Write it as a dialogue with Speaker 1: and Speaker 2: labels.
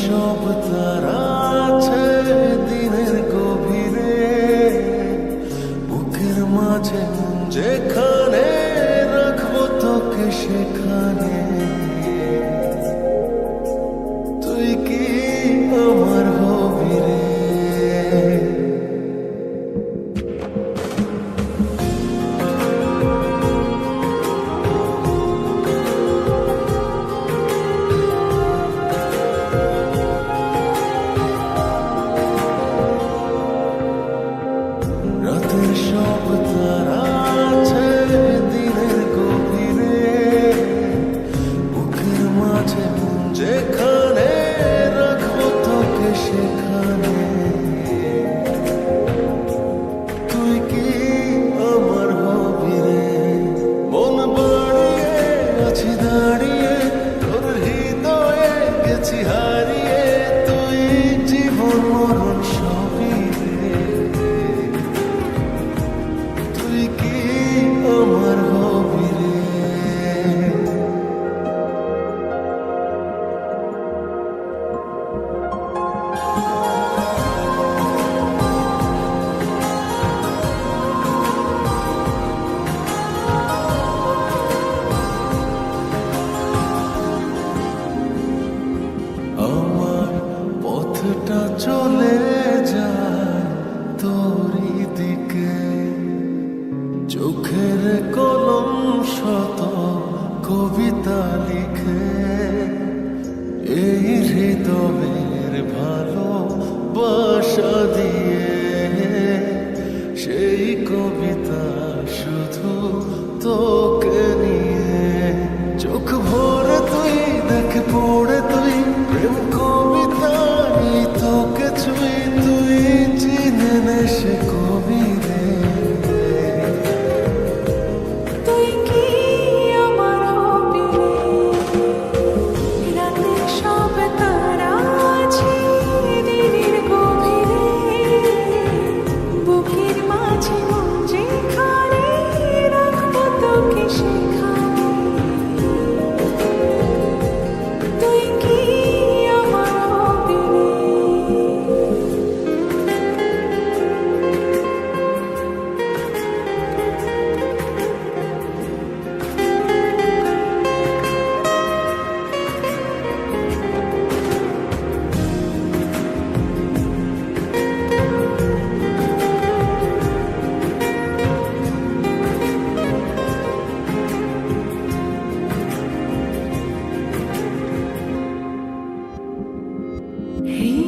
Speaker 1: সব তারা আছে দিনের গভীরে, বুকের মাঝে যেখানে রাখবো তোকে সেখানে। তুই কি আমার হবি রে? রাতের সব তারা আছে দিনের গভীরে, বুকের মাঝে যেখানে রাখবো তোকে সেখানে। তুই কি আমার হবি রে? মন বাড়িয়ে আছি দাঁড়িয়ে, তোর হৃদয়ে গেছি হারিয়ে। তুই জীবন মরণ সবই রে। তুই কি আমার হবি রে? আমার পথটা চলে যায় তোরই দিকে, চোখের কলম শত কবিতা লিখে। এই হৃদয়ের ভালোবাসা দিয়ে সেই কবিতা শুধু তোকে নিয়ে। চোখ ভরে তুই দেখ পড়ে তুই প্রেম কবিতা নেই তোকে ছুঁই। তুই চিনে নে সে কবি রে।
Speaker 2: তুই কি আমার হবি রে? রাতের সব তারা আছে দিনের গভীরে, বুকের মাঝে মন যেখানে রাখবো তোকে সেখানে। তুই কি আমার হবি রে? Hey